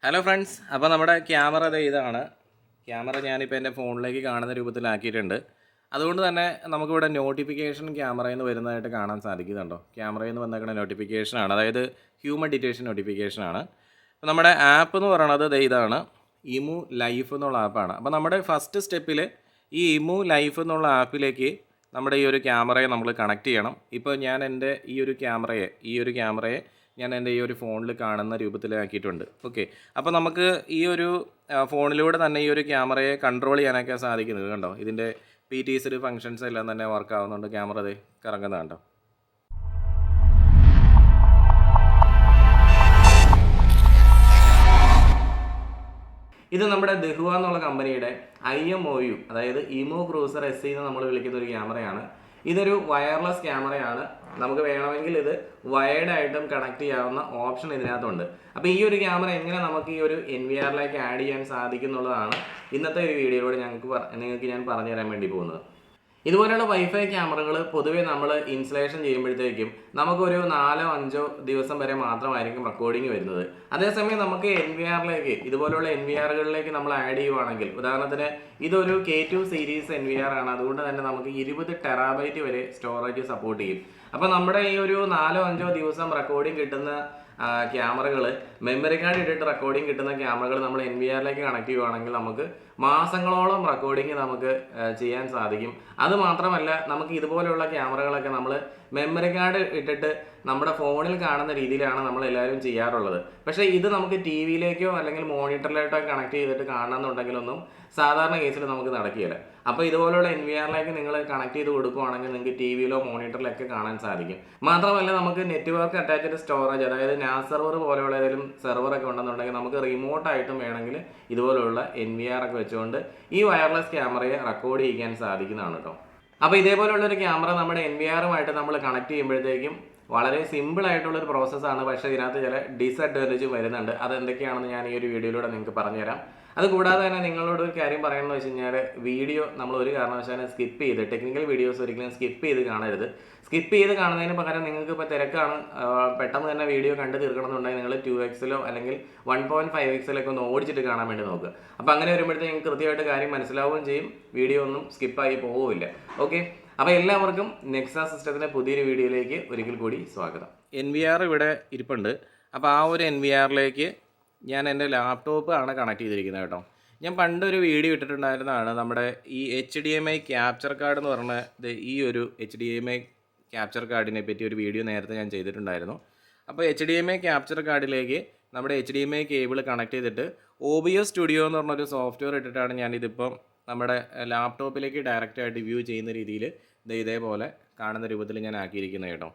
Hello friends, അപ്പോൾ നമ്മുടെ camera ഇതാണ്. ക്യാമറ ഞാനിപ്പോൾ എൻ്റെ ഫോണിലേക്ക് കാണുന്ന രൂപത്തിലാക്കിയിട്ടുണ്ട്. അതുകൊണ്ട് തന്നെ നമുക്കിവിടെ നോട്ടിഫിക്കേഷൻ ക്യാമറയിൽ നിന്ന് വരുന്നതായിട്ട് കാണാൻ സാധിക്കുന്നുണ്ടോ? ക്യാമറയിൽ നിന്ന് വന്നേക്കുന്ന നോട്ടിഫിക്കേഷനാണ്, അതായത് ഹ്യൂമൻ ഡിറ്റക്ഷൻ നോട്ടിഫിക്കേഷനാണ്. അപ്പോൾ നമ്മുടെ ആപ്പ് എന്ന് പറയുന്നത് ഇതാണ്, ഇമു ലൈഫ് എന്നുള്ള ആപ്പാണ്. അപ്പോൾ നമ്മുടെ ഫസ്റ്റ് സ്റ്റെപ്പിൽ ഈ ഇമു ലൈഫ് എന്നുള്ള ആപ്പിലേക്ക് നമ്മുടെ ഈ ഒരു ക്യാമറയെ നമ്മൾ കണക്ട് ചെയ്യണം. ഇപ്പോൾ ഞാൻ എൻ്റെ ഈ ഒരു ക്യാമറയെ ഞാൻ എൻ്റെ ഈ ഒരു ഫോണിൽ കാണുന്ന രൂപത്തിലാക്കിയിട്ടുണ്ട്. ഓക്കെ, അപ്പോൾ നമുക്ക് ഈ ഒരു ഫോണിലൂടെ തന്നെ ഈ ഒരു ക്യാമറയെ കൺട്രോൾ ചെയ്യാനൊക്കെ സാധിക്കുന്നത് കണ്ടോ. ഇതിൻ്റെ PTSD ഫങ്ഷൻസ് എല്ലാം തന്നെ വർക്ക് ആവുന്നുണ്ട്. ക്യാമറ കറങ്ങുന്നത് കണ്ടോ. ഇത് നമ്മുടെ ദഹുവ എന്നുള്ള കമ്പനിയുടെ IMOU, അതായത് ഇമോ ക്രൂസർ SE എന്ന് നമ്മൾ വിളിക്കുന്ന ഒരു ക്യാമറയാണ്. ഇതൊരു വയർലെസ് ക്യാമറയാണ്. നമുക്ക് വേണമെങ്കിൽ ഇത് വയർഡായിട്ടും കണക്ട് ചെയ്യാവുന്ന ഓപ്ഷൻ ഇതിനകത്തുണ്ട്. അപ്പോൾ ഈ ഒരു ക്യാമറ എങ്ങനെ നമുക്ക് ഈ ഒരു NVRലേക്ക് ആഡ് ചെയ്യാൻ സാധിക്കുന്നുള്ളതാണ് ഇന്നത്തെ ഒരു വീഡിയോയിലൂടെ നിങ്ങൾക്ക് ഞാൻ പറഞ്ഞു തരാൻ വേണ്ടി പോകുന്നത്. ഇതുപോലെയുള്ള വൈഫൈ ക്യാമറകൾ പൊതുവേ നമ്മൾ ഇൻസ്റ്റലേഷൻ ചെയ്യുമ്പോഴത്തേക്കും നമുക്കൊരു 4-5 ദിവസം വരെ മാത്രമായിരിക്കും റെക്കോർഡിങ് വരുന്നത്. അതേസമയം നമുക്ക് NVRലേക്ക് ഇതുപോലെയുള്ള NVRകളിലേക്ക് നമ്മൾ ആഡ് ചെയ്യുവാണെങ്കിൽ, ഉദാഹരണത്തിന് ഇതൊരു K2 സീരീസ് NVR ആണ്. അതുകൊണ്ട് തന്നെ നമുക്ക് 20 ടെറാബൈറ്റ് വരെ സ്റ്റോറേജ് സപ്പോർട്ട് ചെയ്യും. അപ്പോൾ നമ്മുടെ ഈ ഒരു 4-5 ദിവസം റെക്കോർഡിങ് കിട്ടുന്ന ക്യാമറകൾ, മെമ്മറി കാർഡ് ഇട്ടിട്ട് റെക്കോർഡിങ് കിട്ടുന്ന ക്യാമറകൾ നമ്മൾ NVRലേക്ക് കണക്ട് ചെയ്യുവാണെങ്കിൽ നമുക്ക് മാസങ്ങളോളം റെക്കോർഡിങ് നമുക്ക് ചെയ്യാൻ സാധിക്കും. അതുമാത്രമല്ല, നമുക്ക് ഇതുപോലെയുള്ള ക്യാമറകളൊക്കെ നമ്മൾ മെമ്മറി കാർഡ് ഇട്ടിട്ട് നമ്മുടെ ഫോണിൽ കാണുന്ന രീതിയിലാണ് നമ്മൾ എല്ലാവരും ചെയ്യാറുള്ളത്. പക്ഷേ ഇത് നമുക്ക് TVയിലേക്കോ അല്ലെങ്കിൽ മോണിറ്ററിലേക്കോ കണക്ട് ചെയ്തിട്ട് കാണണമെന്നുണ്ടെങ്കിലൊന്നും സാധാരണ കേസിൽ നമുക്ക് നടക്കുകയില്ല. അപ്പോൾ ഇതുപോലുള്ള NVRലേക്ക് നിങ്ങൾ കണക്ട് ചെയ്ത് കൊടുക്കുകയാണെങ്കിൽ നിങ്ങൾക്ക് TVയിലോ മോണിറ്ററിലൊക്കെ കാണാൻ സാധിക്കും. മാത്രമല്ല, നമുക്ക് നെറ്റ്വർക്ക് അറ്റാച്ച്ഡ് സ്റ്റോറേജ്, അതായത് NAS സെർവർ പോലെയുള്ള ഏതെങ്കിലും സെർവറൊക്കെ ഉണ്ടെന്നുണ്ടെങ്കിൽ നമുക്ക് റിമോട്ടായിട്ടും വേണമെങ്കിൽ ഇതുപോലുള്ള NVR ഒക്കെ വെച്ചുകൊണ്ട് ഈ വയർലെസ് ക്യാമറയെ റെക്കോർഡ് ചെയ്യാൻ സാധിക്കുന്നതാണ് കേട്ടോ. അപ്പോൾ ഇതേപോലുള്ളൊരു ക്യാമറ നമ്മുടെ NVRുമായിട്ട് നമ്മൾ കണക്ട് ചെയ്യുമ്പോഴത്തേക്കും വളരെ സിമ്പിൾ ആയിട്ടുള്ളൊരു പ്രോസസ്സാണ്. പക്ഷേ ഇതിനകത്ത് ചില ഡിസഡ്വാൻറ്റേജ് വരുന്നുണ്ട്. അതെന്തൊക്കെയാണെന്ന് ഞാൻ ഈ ഒരു വീഡിയോയിലൂടെ നിങ്ങൾക്ക് പറഞ്ഞുതരാം. അതുകൂടാതെ തന്നെ നിങ്ങളോട് ഒരു കാര്യം പറയണമെന്ന് വെച്ച് കഴിഞ്ഞാൽ, വീഡിയോ നമ്മൾ ഒരു കാരണവശാലും സ്കിപ്പ് ചെയ്ത്, ടെക്നിക്കൽ വീഡിയോസ് ഒരിക്കലും സ്കിപ്പ് ചെയ്ത് കാണരുത്. സ്കിപ്പ് ചെയ്ത് കാണുന്നതിന് പകരം നിങ്ങൾക്ക് ഇപ്പോൾ തിരക്കാണ്, പെട്ടെന്ന് തന്നെ വീഡിയോ കണ്ട് തീർക്കണമെന്നുണ്ടെങ്കിൽ നിങ്ങൾ 2xലോ അല്ലെങ്കിൽ 1.5xലൊക്കെ ഒന്ന് ഓടിച്ചിട്ട് കാണാൻ വേണ്ടി നോക്കുക. അപ്പോൾ അങ്ങനെ വരുമ്പോഴത്തേക്ക് നിങ്ങൾക്ക് കൃത്യമായിട്ട് കാര്യം മനസ്സിലാവുകയും ചെയ്യും, വീഡിയോ ഒന്നും സ്കിപ്പായി പോവുമില്ല. ഓക്കെ, അപ്പോൾ എല്ലാവർക്കും നെക്സ സിസ്റ്റത്തിൻ്റെ പുതിയൊരു വീഡിയോയിലേക്ക് ഒരിക്കൽ കൂടി സ്വാഗതം. NVR ഇവിടെ ഇരിപ്പുണ്ട്. അപ്പോൾ ആ ഒരു NVRലേക്ക് ഞാൻ എൻ്റെ ലാപ്ടോപ്പ് ആണ് കണക്ട് ചെയ്തിരിക്കുന്നത് കേട്ടോ. ഞാൻ പണ്ടൊരു വീഡിയോ ഇട്ടിട്ടുണ്ടായിരുന്നതാണ് നമ്മുടെ ഈ HDMI ക്യാപ്ചർ കാർഡ് എന്ന് പറഞ്ഞ ഈ ഒരു HDMI ക്യാപ്ചർ കാർഡിനെ പറ്റി ഒരു വീഡിയോ നേരത്തെ ഞാൻ ചെയ്തിട്ടുണ്ടായിരുന്നു. അപ്പോൾ HDMI ക്യാപ്ചർ കാർഡിലേക്ക് നമ്മുടെ HDMI കേബിൾ കണക്ട് ചെയ്തിട്ട് OBS സ്റ്റുഡിയോ എന്ന് പറഞ്ഞൊരു സോഫ്റ്റ്വെയർ ഇട്ടിട്ടാണ് ഞാനിതിപ്പം നമ്മുടെ ലാപ്ടോപ്പിലേക്ക് ഡയറക്റ്റായിട്ട് വ്യൂ ചെയ്യുന്ന രീതിയിൽ ഇതേപോലെ കാണുന്ന രൂപത്തിൽ ഞാൻ ആക്കിയിരിക്കുന്നത് കേട്ടോ.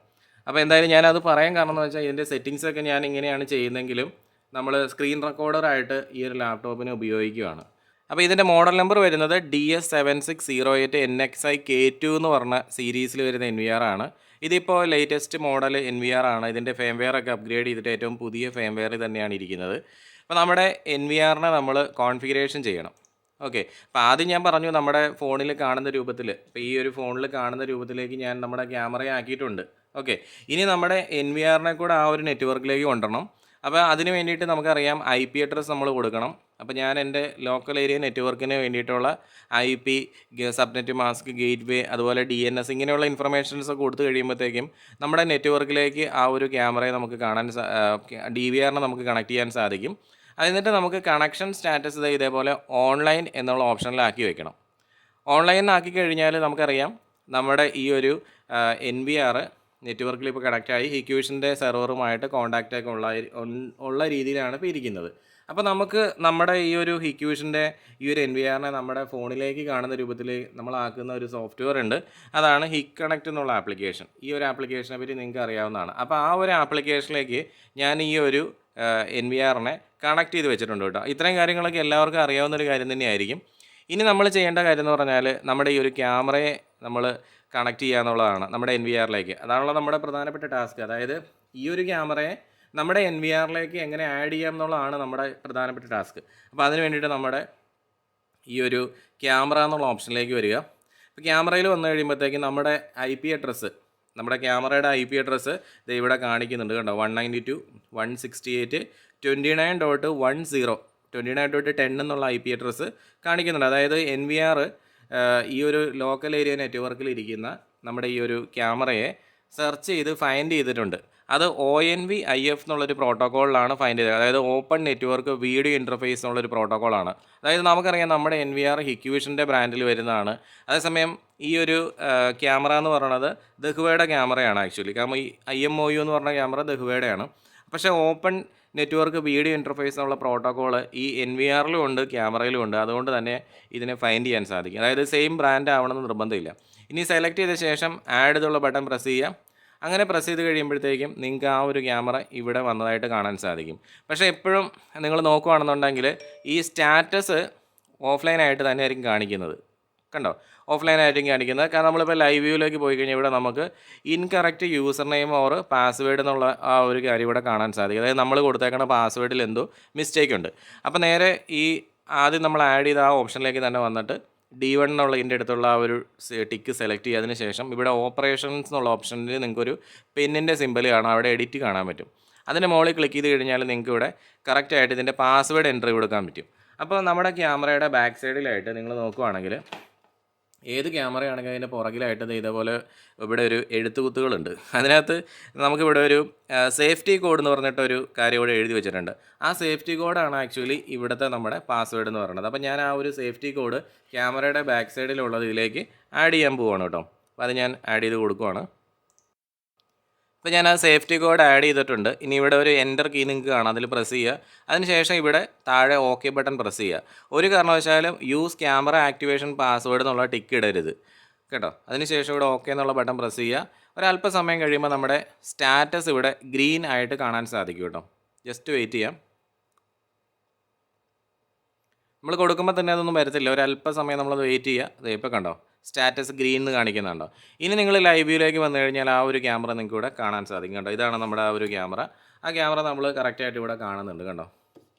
അപ്പോൾ എന്തായാലും ഞാനത് പറയാൻ കാരണം എന്ന് വെച്ചാൽ, ഇതിൻ്റെ സെറ്റിങ്സൊക്കെ ഞാൻ ഇങ്ങനെയാണ് ചെയ്യുന്നതെങ്കിലും നമ്മൾ സ്ക്രീൻ റെക്കോർഡറായിട്ട് ഈ ഒരു ലാപ്ടോപ്പിനെ ഉപയോഗിക്കുകയാണ്. അപ്പോൾ ഇതിൻ്റെ മോഡൽ നമ്പർ വരുന്നത് DS7608 NXI K2 എന്ന് പറഞ്ഞ സീരീസിൽ വരുന്ന NVR ആണ്. ഇതിപ്പോൾ ലേറ്റസ്റ്റ് മോഡൽ NVR ആണ്. ഇതിൻ്റെ ഫേംവെയർ ഒക്കെ അപ്ഗ്രേഡ് ചെയ്തിട്ട് ഏറ്റവും പുതിയ ഫേംവെയർ തന്നെയാണ് ഇരിക്കുന്നത്. അപ്പോൾ നമ്മുടെ NVRനെ നമ്മൾ കോൺഫിഗറേഷൻ ചെയ്യണം. ഓക്കെ, അപ്പോൾ ആദ്യം ഞാൻ പറഞ്ഞു നമ്മുടെ ഫോണിൽ കാണുന്ന രൂപത്തിൽ, ഇപ്പോൾ ഈ ഒരു ഫോണിൽ കാണുന്ന രൂപത്തിലേക്ക് ഞാൻ നമ്മുടെ ക്യാമറയെ ആക്കിയിട്ടുണ്ട്. ഓക്കെ, ഇനി നമ്മുടെ NVRനെ കൂടെ ആ ഒരു നെറ്റ്വർക്കിലേക്ക് കൊണ്ടുവരണം. അപ്പോൾ അതിന് വേണ്ടിയിട്ട് നമുക്കറിയാം IP അഡ്രസ്സ് നമ്മൾ കൊടുക്കണം. അപ്പോൾ ഞാൻ എൻ്റെ ലോക്കൽ ഏരിയ നെറ്റ്വർക്കിന് വേണ്ടിയിട്ടുള്ള IP, സബ്നെറ്റ് മാസ്ക്, ഗേറ്റ് വേ, അതുപോലെ DNS ഇങ്ങനെയുള്ള ഇൻഫർമേഷൻസ് കൊടുത്തു കഴിയുമ്പോഴത്തേക്കും നമ്മുടെ നെറ്റ്വർക്കിലേക്ക് ആ ഒരു ക്യാമറയെ നമുക്ക് കാണാൻ DVRനെ നമുക്ക് കണക്ട് ചെയ്യാൻ സാധിക്കും. എന്നിട്ട് നമുക്ക് കണക്ഷൻ സ്റ്റാറ്റസ് ഇതേപോലെ ഓൺലൈൻ എന്നുള്ള ഓപ്ഷനിലാക്കി വെക്കണം. ഓൺലൈനിലാക്കി കഴിഞ്ഞാൽ നമുക്കറിയാം നമ്മുടെ ഈ ഒരു NVR നെറ്റ്വർക്കിൽ ഇപ്പോൾ കണക്റ്റായി ഹിക്യൂഷൻ്റെ സെർവറുമായിട്ട് കോൺടാക്റ്റൊക്കെ ഉള്ള രീതിയിലാണ് ഇപ്പോൾ ഇരിക്കുന്നത്. അപ്പോൾ നമുക്ക് നമ്മുടെ ഈ ഒരു ഹിക്യൂഷൻ്റെ ഈ ഒരു NVRനെ നമ്മുടെ ഫോണിലേക്ക് കാണുന്ന രൂപത്തിൽ നമ്മളാക്കുന്ന ഒരു സോഫ്റ്റ്വെയർ ഉണ്ട്. അതാണ് ഹിക് കണക്റ്റ് എന്നുള്ള ആപ്ലിക്കേഷൻ. ഈ ഒരു ആപ്ലിക്കേഷനെ പറ്റി നിങ്ങൾക്ക് അറിയാവുന്നതാണ്. അപ്പോൾ ആ ഒരു ആപ്ലിക്കേഷനിലേക്ക് ഞാൻ ഈ ഒരു NVRനെ കണക്ട് ചെയ്ത് വെച്ചിട്ടുണ്ട് കേട്ടോ. ഇത്രയും കാര്യങ്ങളൊക്കെ എല്ലാവർക്കും അറിയാവുന്നൊരു കാര്യം തന്നെയായിരിക്കും. ഇനി നമ്മൾ ചെയ്യേണ്ട കാര്യം എന്ന് പറഞ്ഞാൽ, നമ്മുടെ ഈ ഒരു ക്യാമറയെ നമ്മൾ കണക്ട് ചെയ്യുക എന്നുള്ളതാണ് നമ്മുടെ NVRലേക്ക്. അതാണല്ലോ നമ്മുടെ പ്രധാനപ്പെട്ട ടാസ്ക്. അതായത് ഈ ഒരു ക്യാമറയെ നമ്മുടെ NVRലേക്ക് എങ്ങനെ ആഡ് ചെയ്യാം എന്നുള്ളതാണ് നമ്മുടെ പ്രധാനപ്പെട്ട ടാസ്ക്. അപ്പോൾ അതിന് വേണ്ടിയിട്ട് നമ്മുടെ ഈ ഒരു ക്യാമറ എന്നുള്ള ഓപ്ഷനിലേക്ക് വരിക. അപ്പോൾ ക്യാമറയിൽ വന്നു കഴിയുമ്പോഴത്തേക്കും നമ്മുടെ IP അഡ്രസ്സ്, നമ്മുടെ ക്യാമറയുടെ IP അഡ്രസ്സ് ഇവിടെ കാണിക്കുന്നുണ്ട് കണ്ടോ, 192.168 29.10 29.10 എന്നുള്ള IP അഡ്രസ്സ് കാണിക്കുന്നുണ്ട്. അതായത് NVR ഈ ഒരു ലോക്കൽ ഏരിയ നെറ്റ്വർക്കിൽ ഇരിക്കുന്ന നമ്മുടെ ഈ ഒരു ക്യാമറയെ സെർച്ച് ചെയ്ത് ഫൈൻഡ് ചെയ്തിട്ടുണ്ട്. അത് ONVIF എന്നുള്ളൊരു പ്രോട്ടോക്കോളിലാണ് ഫൈൻഡ് ചെയ്തത്. അതായത് ഓപ്പൺ നെറ്റ്വർക്ക് വീഡിയോ ഇൻ്റർഫേസ് എന്നുള്ളൊരു പ്രോട്ടോക്കോളാണ്. അതായത് നമുക്കറിയാം നമ്മുടെ NVR ഹിക്വിഷൻ്റെ ബ്രാൻഡിൽ വരുന്നതാണ്. അതേസമയം ഈ ഒരു ക്യാമറ എന്ന് പറയുന്നത് ദഹ്വയുടെ ക്യാമറയാണ് ആക്ച്വലി. കാരണം ഈ IMOU എന്ന് പറഞ്ഞ ക്യാമറ ദഹ്വയുടെയാണ്. പക്ഷേ ഓപ്പൺ നെറ്റ്വർക്ക് വീഡിയോ ഇൻ്റർഫേസ് എന്നുള്ള പ്രോട്ടോക്കോൾ ഈ NVRലും ഉണ്ട്, ക്യാമറയിലും ഉണ്ട്. അതുകൊണ്ട് തന്നെ ഇതിനെ ഫൈൻഡ് ചെയ്യാൻ സാധിക്കും. അതായത് സെയിം ബ്രാൻഡ് ആവണമെന്ന് നിർബന്ധമില്ല. ഇനി സെലക്ട് ചെയ്ത ശേഷം ആഡ് എന്നുള്ള ബട്ടൺ പ്രസ് ചെയ്യാം. അങ്ങനെ പ്രസ് ചെയ്ത് കഴിയുമ്പോഴത്തേക്കും നിങ്ങൾക്ക് ആ ഒരു ക്യാമറ ഇവിടെ വന്നതായിട്ട് കാണാൻ സാധിക്കും. പക്ഷേ എപ്പോഴും നിങ്ങൾ നോക്കുകയാണെന്നുണ്ടെങ്കിൽ ഈ സ്റ്റാറ്റസ് ഓഫ്ലൈനായിട്ട് തന്നെ ആയിരിക്കും കാണിക്കുന്നത്. കണ്ടോ, ഓഫ്ലൈനായിരിക്കും കാണിക്കുന്നത്. കാരണം നമ്മളിപ്പോൾ ലൈവ് വ്യൂവിലേക്ക് പോയി കഴിഞ്ഞാൽ ഇവിടെ നമുക്ക് incorrect user name or password എന്നുള്ള ആ ഒരു കാര്യം ഇവിടെ കാണാൻ സാധിക്കും. അതായത് നമ്മൾ കൊടുത്തേക്കുന്ന പാസ്വേഡിൽ എന്തോ മിസ്റ്റേക്ക് ഉണ്ട്. അപ്പോൾ നേരെ ഈ ആദ്യം നമ്മൾ ആഡ് ചെയ്ത ആ ഓപ്ഷനിലേക്ക് തന്നെ വന്നിട്ട് D1 എന്നുള്ള ഇതിൻ്റെ അടുത്തുള്ള ആ ഒരു ടിക്ക് സെലക്ട് ചെയ്തതിന് ശേഷം ഇവിടെ ഓപ്പറേഷൻസ് എന്നുള്ള ഓപ്ഷനിൽ നിങ്ങൾക്കൊരു പെന്നിൻ്റെ സിമ്പൽ കാണാം, അവിടെ എഡിറ്റ് കാണാൻ പറ്റും. അതിൻ്റെ മുകളിൽ ക്ലിക്ക് ചെയ്ത് കഴിഞ്ഞാൽ നിങ്ങൾക്ക് ഇവിടെ കറക്റ്റായിട്ട് ഇതിൻ്റെ പാസ്വേഡ് എൻട്രി കൊടുക്കാൻ പറ്റും. അപ്പോൾ നമ്മുടെ ക്യാമറയുടെ ബാക്ക് സൈഡിലായിട്ട് നിങ്ങൾ നോക്കുകയാണെങ്കിൽ ഏത് ക്യാമറയാണെങ്കിൽ അതിൻ്റെ പുറകിലായിട്ട് ഇതേപോലെ ഇവിടെ ഒരു എഴുത്തുകുത്തുകളുണ്ട്. അതിനകത്ത് നമുക്കിവിടെ ഒരു സേഫ്റ്റി കോഡ് എന്ന് പറഞ്ഞിട്ടൊരു കാര്യം ഇവിടെ എഴുതി വെച്ചിട്ടുണ്ട്. ആ സേഫ്റ്റി കോഡാണ് ആക്ച്വലി ഇവിടുത്തെ നമ്മുടെ പാസ്വേഡ് എന്ന് പറയുന്നത്. അപ്പോൾ ഞാൻ ആ ഒരു സേഫ്റ്റി കോഡ് ക്യാമറയുടെ ബാക്ക് സൈഡിലുള്ളത് ഇതിലേക്ക് ആഡ് ചെയ്യാൻ പോവുകയാണ് കേട്ടോ. അപ്പോൾ അത് ഞാൻ ആഡ് ചെയ്ത് കൊടുക്കുവാണ്. ഇപ്പോൾ ഞാൻ ആ സേഫ്റ്റി കോഡ് ആഡ് ചെയ്തിട്ടുണ്ട്. ഇനി ഇവിടെ ഒരു എൻ്റർ കീ നിങ്ങൾക്ക് കാണാം, അതിൽ പ്രസ് ചെയ്യുക. അതിനുശേഷം ഇവിടെ താഴെ OK ബട്ടൺ പ്രസ് ചെയ്യുക. ഒരു കാരണവശാലും യൂസ് ക്യാമറ ആക്ടിവേഷൻ പാസ്വേഡ് എന്നുള്ള ടിക്ക് ഇടരുത് കേട്ടോ. അതിനുശേഷം ഇവിടെ OK എന്നുള്ള ബട്ടൺ പ്രസ് ചെയ്യുക. ഒരല്പസമയം കഴിയുമ്പോൾ നമ്മുടെ സ്റ്റാറ്റസ് ഇവിടെ ഗ്രീൻ ആയിട്ട് കാണാൻ സാധിക്കും കേട്ടോ. ജസ്റ്റ് വെയിറ്റ് ചെയ്യാം. നമ്മൾ കൊടുക്കുമ്പോൾ തന്നെ അതൊന്നും വരത്തില്ല, ഒരല്പസമയം നമ്മളത് വെയിറ്റ് ചെയ്യുക. അതേ ഇപ്പോൾ കണ്ടോ, സ്റ്റാറ്റസ് ഗ്രീൻ എന്ന് കാണിക്കുന്നുണ്ടോ. ഇനി നിങ്ങൾ ലൈവ് വ്യൂയിലേക്ക് വന്നു കഴിഞ്ഞാൽ ആ ഒരു ക്യാമറ നിങ്ങൾക്ക് ഇവിടെ കാണാൻ സാധിക്കും കേട്ടോ. ഇതാണ് നമ്മുടെ ആ ഒരു ക്യാമറ. ആ ക്യാമറ നമ്മൾ കറക്റ്റായിട്ട് ഇവിടെ കാണുന്നുണ്ട് കണ്ടോ.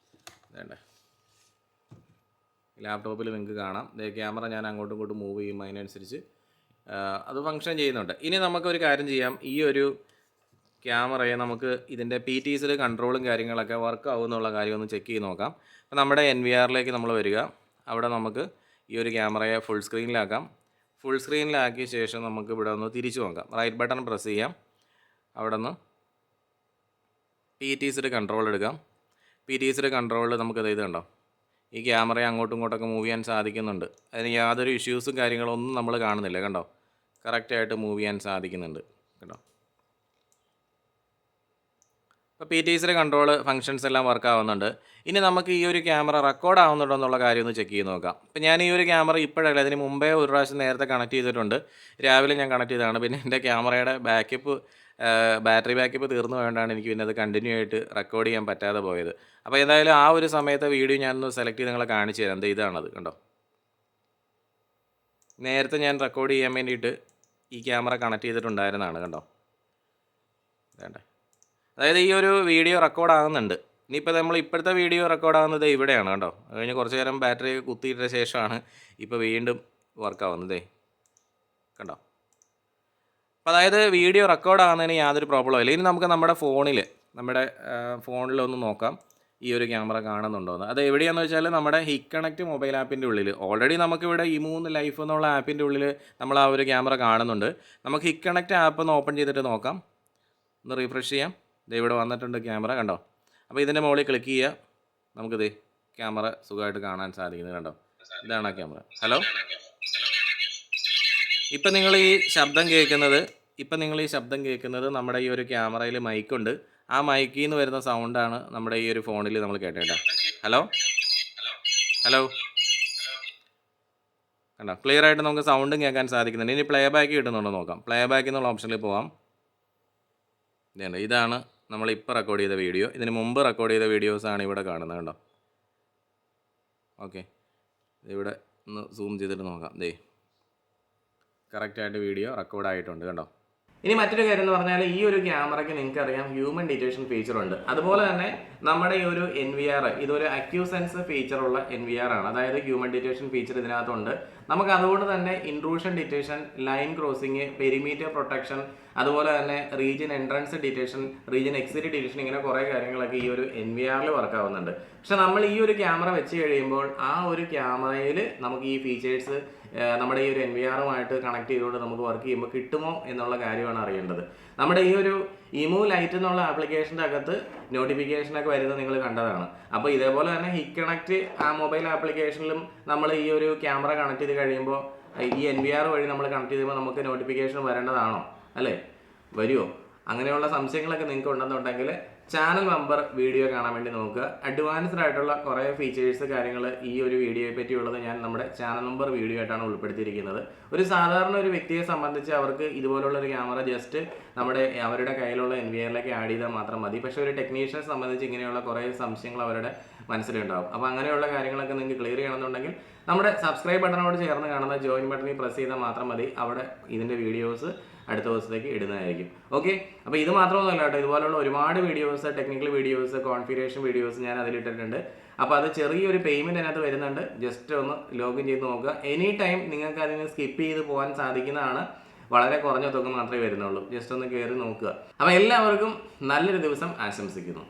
വേണ്ടേ, ലാപ്ടോപ്പിൽ നിങ്ങൾക്ക് കാണാം. ക്യാമറ ഞാൻ അങ്ങോട്ടും ഇങ്ങോട്ടും മൂവ് ചെയ്യുമ്പോൾ അതിനനുസരിച്ച് അത് ഫങ്ഷൻ ചെയ്യുന്നുണ്ട്. ഇനി നമുക്കൊരു കാര്യം ചെയ്യാം. ഈ ഒരു ക്യാമറയെ നമുക്ക് ഇതിൻ്റെ PTSൽ കൺട്രോളും കാര്യങ്ങളൊക്കെ വർക്ക് ആവുമെന്നുള്ള കാര്യം ഒന്ന് ചെക്ക് ചെയ്ത് നോക്കാം. അപ്പോൾ നമ്മുടെ NVRലേക്ക് നമ്മൾ വരിക. അവിടെ നമുക്ക് ഈ ഒരു ക്യാമറയെ ഫുൾ സ്ക്രീനിലാക്കാം. ഫുൾ സ്ക്രീനിലാക്കിയ ശേഷം നമുക്ക് ഇവിടെ ഒന്ന് തിരിച്ചു നോക്കാം. റൈറ്റ് ബട്ടൺ പ്രസ് ചെയ്യാം. അവിടെ നിന്ന് PTSൽ കൺട്രോൾ എടുക്കാം. PTSൽ കൺട്രോളിൽ നമുക്കത് ഇത് കണ്ടോ, ഈ ക്യാമറയെ അങ്ങോട്ടും ഇങ്ങോട്ടൊക്കെ മൂവ് ചെയ്യാൻ സാധിക്കുന്നുണ്ട്. അതിന് യാതൊരു ഇഷ്യൂസും കാര്യങ്ങളൊന്നും നമ്മൾ കാണുന്നില്ല കണ്ടോ. കറക്റ്റായിട്ട് മൂവ് ചെയ്യാൻ സാധിക്കുന്നുണ്ട് കേട്ടോ. അപ്പോൾ PTSൽ കൺട്രോൾ ഫങ്ഷൻസ് എല്ലാം വർക്ക് ആവുന്നുണ്ട്. ഇനി നമുക്ക് ഈ ഒരു ക്യാമറ റെക്കോർഡ് ആവുന്നുണ്ടോ എന്നുള്ള കാര്യം ഒന്ന് ചെക്ക് ചെയ്ത് നോക്കാം. ഇപ്പോൾ ഞാൻ ഈ ഒരു ക്യാമറ ഇപ്പോഴല്ല, അതിന് മുമ്പേ ഒരു പ്രാവശ്യം നേരത്തെ കണക്ട് ചെയ്തിട്ടുണ്ട്. രാവിലെ ഞാൻ കണക്ട് ചെയ്തതാണ്. പിന്നെ എൻ്റെ ക്യാമറയുടെ ബാറ്ററി ബാക്കപ്പ് തീർന്നു പോയതുകൊണ്ടാണ് എനിക്ക് പിന്നെ അത് കണ്ടിന്യൂ ആയിട്ട് റെക്കോർഡ് ചെയ്യാൻ പറ്റാതെ പോയത്. അപ്പോൾ എന്തായാലും ആ ഒരു സമയത്തെ വീഡിയോ ഞാനൊന്ന് സെലക്ട് ചെയ്ത് നിങ്ങളെ കാണിച്ചു തരാം. എന്താ ഇതാണത് കണ്ടോ. നേരത്തെ ഞാൻ റെക്കോർഡ് ചെയ്യാൻ വേണ്ടിയിട്ട് ഈ ക്യാമറ കണക്ട് ചെയ്തിട്ടുണ്ടായിരുന്നതാണ് കണ്ടോ. വേണ്ടേ, അതായത് ഈ ഒരു വീഡിയോ റെക്കോർഡ് ആകുന്നുണ്ട്. ഇനിയിപ്പോൾ നമ്മൾ ഇപ്പോഴത്തെ വീഡിയോ റെക്കോർഡ് ആകുന്നത് ഇവിടെയാണ് കേട്ടോ. അത് കഴിഞ്ഞ് കുറച്ച് നേരം ബാറ്ററി കുത്തിയിട്ട ശേഷമാണ് ഇപ്പോൾ വീണ്ടും വർക്ക് ആവുന്നത് കണ്ടോ. അപ്പോൾ അതായത് വീഡിയോ റെക്കോർഡ് ആകുന്നതിന് യാതൊരു പ്രോബ്ലം ഇല്ല. ഇനി നമുക്ക് നമ്മുടെ ഫോണിലൊന്ന് നോക്കാം ഈ ഒരു ക്യാമറ കാണുന്നുണ്ടോ എന്ന്. അത് എവിടെയാണെന്ന് വെച്ചാൽ നമ്മുടെ ഹിക്കണക്റ്റ് മൊബൈൽ ആപ്പിൻ്റെ ഉള്ളിൽ ഓൾറെഡി നമുക്കിവിടെ ഇമൂന്ന് ലൈഫ് എന്നുള്ള ആപ്പിൻ്റെ ഉള്ളിൽ നമ്മൾ ആ ഒരു ക്യാമറ കാണുന്നുണ്ട്. നമുക്ക് ഹിക്കണക്റ്റ് ആപ്പ് ഒന്ന് ഓപ്പൺ ചെയ്തിട്ട് നോക്കാം. ഒന്ന് റീഫ്രഷ് ചെയ്യാം. ഇത് ഇവിടെ വന്നിട്ടുണ്ട് ക്യാമറ കണ്ടോ. അപ്പോൾ ഇതിൻ്റെ മുകളിൽ ക്ലിക്ക് ചെയ്യുക. നമുക്കിത് ക്യാമറ സുഖമായിട്ട് കാണാൻ സാധിക്കുന്നത് കണ്ടോ. ഇതാണ് ആ ക്യാമറ. ഹലോ, ഇപ്പം നിങ്ങൾ ഈ ശബ്ദം കേൾക്കുന്നത് നമ്മുടെ ഈ ഒരു ക്യാമറയിൽ മൈക്കുണ്ട്. ആ മൈക്കിൽ നിന്ന് വരുന്ന സൗണ്ടാണ് നമ്മുടെ ഈ ഒരു ഫോണിൽ നമ്മൾ കേട്ടേട്ടോ. ഹലോ കണ്ടോ, ക്ലിയർ ആയിട്ട് നമുക്ക് സൗണ്ടും കേൾക്കാൻ സാധിക്കുന്നുണ്ട്. ഇനി പ്ലേ ബാക്ക് കിട്ടുന്നുണ്ടോ നോക്കാം. പ്ലേ ബാക്ക് എന്നുള്ള ഓപ്ഷനിൽ പോവാം. ഇതാണ് നമ്മളിപ്പോൾ റെക്കോർഡ് ചെയ്ത വീഡിയോ. ഇതിന് മുമ്പ് റെക്കോർഡ് ചെയ്ത വീഡിയോസാണ് ഇവിടെ കാണുന്നത് കണ്ടോ. ഓക്കെ, ഇവിടെ ഒന്ന് സൂം ചെയ്തിട്ട് നോക്കാം. കറക്റ്റായിട്ട് വീഡിയോ റെക്കോർഡ് ആയിട്ടുണ്ട് കണ്ടോ. ഇനി മറ്റൊരു കാര്യം എന്ന് പറഞ്ഞാൽ ഈ ഒരു ക്യാമറയ്ക്ക് നിങ്ങൾക്കറിയാം ഹ്യൂമൻ ഡിറ്റക്ഷൻ ഫീച്ചർ ഉണ്ട്. അതുപോലെ തന്നെ നമ്മുടെ ഈ ഒരു NVR ഇതൊരു അക്യൂസെൻസ് ഫീച്ചറുള്ള NVR ആണ്. അതായത് ഹ്യൂമൻ ഡിറ്റക്ഷൻ ഫീച്ചർ ഇതിനകത്തുണ്ട്. നമുക്ക് അതുകൊണ്ട് തന്നെ intrusion detection, line crossing, perimeter protection, അതുപോലെ തന്നെ region entrance detection, region exit detection, ഇങ്ങനെ കുറേ കാര്യങ്ങളൊക്കെ ഈ ഒരു NVR വർക്ക് ആവുന്നുണ്ട്. പക്ഷെ നമ്മൾ ഈ ഒരു ക്യാമറ വെച്ച് കഴിയുമ്പോൾ ആ ഒരു ക്യാമറയിൽ നമുക്ക് ഈ ഫീച്ചേഴ്സ് നമ്മുടെ ഈ ഒരു NVRുമായിട്ട് കണക്ട് ചെയ്തുകൊണ്ട് നമുക്ക് വർക്ക് ചെയ്യുമ്പോൾ കിട്ടുമോ എന്നുള്ള കാര്യമാണ് അറിയേണ്ടത്. നമ്മുടെ ഈ ഒരു ഇമു ലൈറ്റ് എന്നുള്ള ആപ്ലിക്കേഷൻ്റെ അകത്ത് നോട്ടിഫിക്കേഷനൊക്കെ വരുന്നത് നിങ്ങൾ കണ്ടതാണ്. അപ്പോൾ ഇതേപോലെ തന്നെ ഹിക് കണക്റ്റ് ആ മൊബൈൽ ആപ്ലിക്കേഷനിലും നമ്മൾ ഈ ഒരു ക്യാമറ കണക്ട് ചെയ്ത് കഴിയുമ്പോൾ ഈ NVR വഴി നമ്മൾ കണക്ട് ചെയ്യുമ്പോൾ നമുക്ക് നോട്ടിഫിക്കേഷൻ വരേണ്ടതാണോ, അല്ലേ? വരുമോ? അങ്ങനെയുള്ള സംശയങ്ങളൊക്കെ നിങ്ങൾക്ക് ഉണ്ടെന്നുണ്ടെങ്കിൽ ചാനൽ മെമ്പർ വീഡിയോ കാണാൻ വേണ്ടി നോക്കുക. അഡ്വാൻസ്ഡ് ആയിട്ടുള്ള കുറേ ഫീച്ചേഴ്സ് കാര്യങ്ങൾ ഈ ഒരു വീഡിയോയെ പറ്റിയുള്ളത് ഞാൻ നമ്മുടെ ചാനൽ മെമ്പർ വീഡിയോ ആയിട്ടാണ് ഉൾപ്പെടുത്തിയിരിക്കുന്നത്. ഒരു സാധാരണ ഒരു വ്യക്തിയെ സംബന്ധിച്ച് അവർക്ക് ഇതുപോലുള്ളൊരു ക്യാമറ ജസ്റ്റ് അവരുടെ കയ്യിലുള്ള NVRലേക്ക് ആഡ് ചെയ്താൽ മാത്രം മതി. പക്ഷേ ഒരു ടെക്നീഷ്യനെ സംബന്ധിച്ച് ഇങ്ങനെയുള്ള കുറേ സംശയങ്ങൾ അവരുടെ മനസ്സിലുണ്ടാവും. അപ്പോൾ അങ്ങനെയുള്ള കാര്യങ്ങളൊക്കെ നിങ്ങൾക്ക് ക്ലിയർ ചെയ്യണമെന്നുണ്ടെങ്കിൽ നമ്മുടെ സബ്സ്ക്രൈബ് ബട്ടണോട് ചേർന്ന് കാണുന്ന ജോയിൻ ബട്ടണിൽ പ്രസ് ചെയ്താൽ മാത്രം മതി. അവിടെ ഇതിൻ്റെ വീഡിയോസ് അടുത്ത ദിവസത്തേക്ക് ഇടുന്നതായിരിക്കും. ഓക്കെ, അപ്പോൾ ഇത് മാത്രമൊന്നുമല്ല കേട്ടോ, ഇതുപോലുള്ള ഒരുപാട് videos, technical videos, configuration videos ഞാൻ അതിലിട്ടിട്ടുണ്ട്. അപ്പോൾ അത് ചെറിയൊരു പേയ്മെൻറ്റ് അതിനകത്ത് വരുന്നുണ്ട്. ജസ്റ്റ് ഒന്ന് ലോഗിൻ ചെയ്ത് നോക്കുക. എനി ടൈം നിങ്ങൾക്ക് അതിന് സ്കിപ്പ് ചെയ്ത് പോകാൻ സാധിക്കുന്നതാണ്. വളരെ കുറഞ്ഞ തുക മാത്രമേ വരുന്നുള്ളൂ. ജസ്റ്റ് ഒന്ന് കയറി നോക്കുക. അപ്പോൾ എല്ലാവർക്കും നല്ലൊരു ദിവസം ആശംസിക്കുന്നു.